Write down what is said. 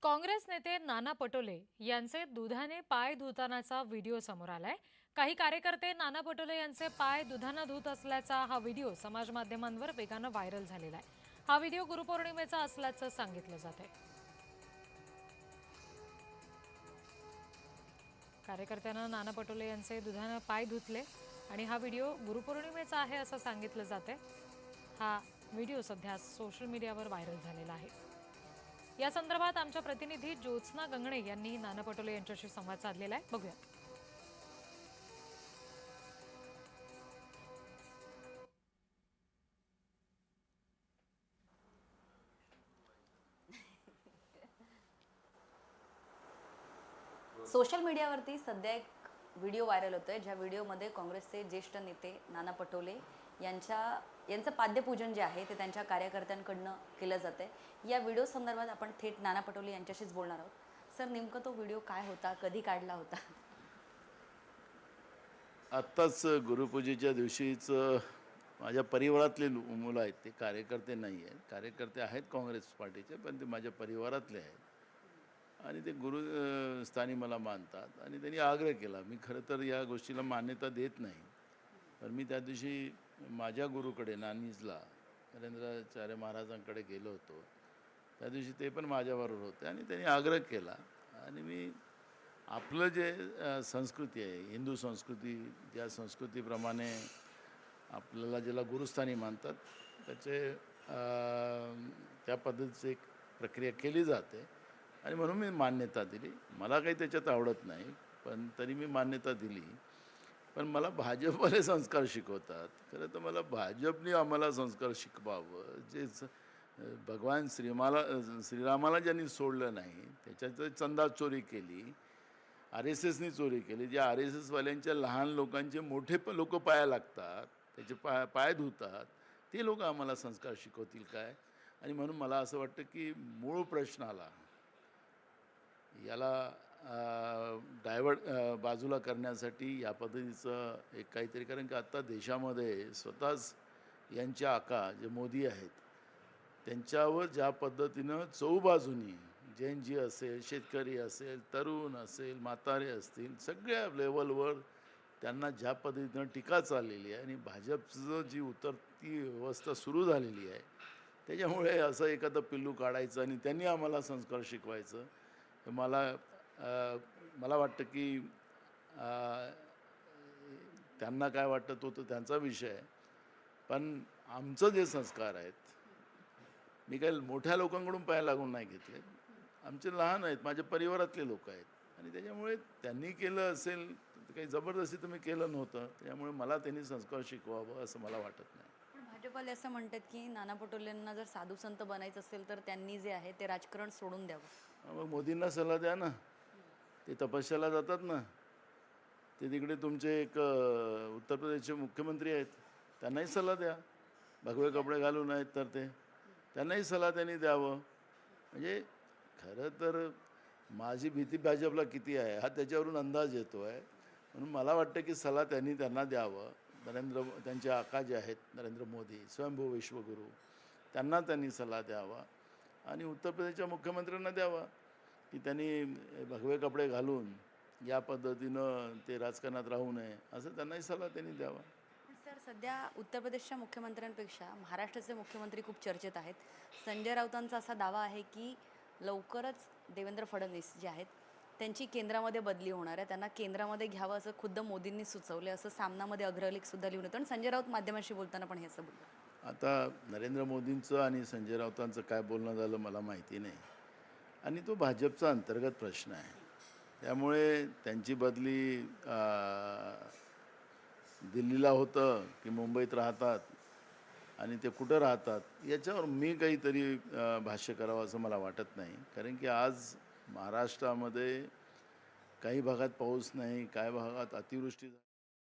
काँग्रेस नेते नाना पटोले यांचे दुधाने पाय धुतानाचा व्हिडिओ समोर आलाय। काही कार्यकर्ते नाना पटोले यांचे पाय दुधाने धुत असल्याचा हा व्हिडिओ समाज माध्यमांवर वेगाने व्हायरल झालेला आहे। हा व्हिडिओ गुरुपौर्णिमेचा असल्याचं सांगितलं जातंय। कार्यकर्त्यांना नाना पटोले यांचे दुधाने पाय धुतले आणि हा व्हिडिओ गुरुपौर्णिमेचा आहे असं सांगितलं जातंय। हा व्हिडिओ सध्या सोशल मीडियावर व्हायरल झालेला आहे। या संदर्भात आमच्या प्रतिनिधी ज्योत्स्ना गंगणे यांनी नाना पटोले यांच्याशी संवाद साधलेला आहे। बघूया। सोशल मीडियावरती सध्या एक व्हिडिओ व्हायरल होतोय, ज्या व्हिडिओमध्ये काँग्रेसचे ज्येष्ठ नेते नाना पटोले यांचं पाद्यपूजन जे आहे ते त्यांच्या कार्यकर्त्यांकडनं केलं जातंय। या व्हिडिओ संदर्भात आपण थेट नाना पटोले यांच्याशीच बोलणार आहोत। सर, नेमकं तो व्हिडिओ काय होता, कधी काढला होता? आत्ताच गुरुपूजेच्या दिवशीच माझ्या परिवारातले मुलं आहेत, ते कार्यकर्ते नाही आहेत। कार्यकर्ते आहेत काँग्रेस पार्टीचे, पण ते माझ्या परिवारातले आहेत आणि ते गुरुस्थानी मला मानतात आणि त्यांनी आग्रह केला। मी खरं तर या गोष्टीला मान्यता देत नाही, पण मी त्या दिवशी माझ्या गुरुकडे नानीजला नरेंद्राचार्य महाराजांकडे गेलो होतो। त्या दिवशी ते पण माझ्याबरोबर होते आणि त्यांनी आग्रह केला आणि मी आपलं जे संस्कृती आहे, हिंदू संस्कृती, ज्या संस्कृतीप्रमाणे आपल्याला ज्याला गुरुस्थानी मानतात त्या पद्धतीची एक प्रक्रिया केली जाते आणि म्हणून मी मान्यता दिली। मला काही त्याच्यात आवडत नाही, पण तरी मी मान्यता दिली। पण मला भाजपवाले संस्कार शिकवतात। खरं तर मला भाजपने आम्हाला संस्कार शिकवावं, जे भगवान श्रीरामाला ज्यांनी सोडलं नाही, त्याच्यात चंदा चोरी केली, RSSनी चोरी केली, ज्या RSSवाल्यांच्या लहान लोकांचे मोठे लोक पाया लागतात, त्याचे पाय धुतात, ते लोक आम्हाला संस्कार शिकवतील काय? आणि म्हणून मला असं वाटतं की मूळ प्रश्नाला याला बाजूला करण्यासाठी या पद्धतीचं एक काहीतरी, कारण की आत्ता देशामध्ये स्वतःच यांचे आका जे मोदी आहेत त्यांच्यावर ज्या पद्धतीनं चौबाजूनी जैनजी असेल, शेतकरी असेल, तरुण असेल, म्हातारे असतील, सगळ्या लेवलवर त्यांना ज्या पद्धतीनं टीका चाललेली आहे आणि भाजपचं जी उतरती व्यवस्था सुरू झालेली आहे, त्याच्यामुळे असं एखादं पिल्लू काढायचं आणि त्यांनी आम्हाला संस्कार शिकवायचं, हे मला वाटतं की त्यांना काय वाटतं तो तर त्यांचा विषय आहे। पण आमचं जे संस्कार आहेत, मी काही मोठ्या लोकांकडून पाय लागून नाही घेतले, आमचे लहान आहेत, माझ्या परिवारातले लोक आहेत आणि त्याच्यामुळे त्यांनी केलं असेल, काही जबरदस्ती तर मी केलं नव्हतं, त्यामुळे मला त्यांनी संस्कार शिकवावं असं मला वाटत नाही। पण भाजपवाले असं म्हणतात की नाना पटोलेंना जर साधू संत बनायचं असेल तर त्यांनी जे आहे ते राजकारण सोडून द्यावं। मग मोदींना सल्ला द्या ना, ते तपस्याला जातात ना, ते तिकडे तुमचे एक उत्तर प्रदेशचे मुख्यमंत्री आहेत, त्यांनाही सल्ला द्या। भगवे कपडे घालून आहेत तर त्यांनाही सल्ला त्यांनी द्यावं। म्हणजे खरं तर माझी भीती भाजपला किती आहे हा त्याच्यावरून अंदाज येतो आहे। म्हणून मला वाटतं की सल्ला त्यांना द्यावं। त्यांचे आका जे आहेत नरेंद्र मोदी, स्वयंभू विश्वगुरू, त्यांनी सल्ला द्यावा आणि उत्तर प्रदेशच्या मुख्यमंत्र्यांना द्यावा की त्यांनी भगवे कपडे घालून या पद्धतीनं ते राजकारणात राहू नये, असं त्यांनाही सल्ला द्यावा। सर, सध्या उत्तर प्रदेशच्या मुख्यमंत्र्यांपेक्षा महाराष्ट्राचे मुख्यमंत्री खूप चर्चेत आहेत। संजय राऊतांचा असा दावा आहे की लवकरच देवेंद्र फडणवीस जे आहेत त्यांची केंद्रामध्ये बदली होणार आहे, त्यांना केंद्रामध्ये घ्यावं असं खुद्द मोदींनी सुचवले, असं सामनामध्ये अग्रलेख सुद्धा लिहून येतो आणि संजय राऊत माध्यमांशी बोलताना पण हे असं बोलतात। आता नरेंद्र मोदींचं आणि संजय राऊतांचं काय बोलणं झालं मला माहिती नाही आणि तो भाजपचा अंतर्गत प्रश्न आहे, त्यामुळे त्यांची बदली दिल्लीला होतं की मुंबईत राहतात आणि ते कुठं राहतात याच्यावर मी काहीतरी भाष्य करावं असं मला वाटत नाही। कारण की आज महाराष्ट्रामध्ये काही भागात पाऊस नाही, काही भागात अतिवृष्टी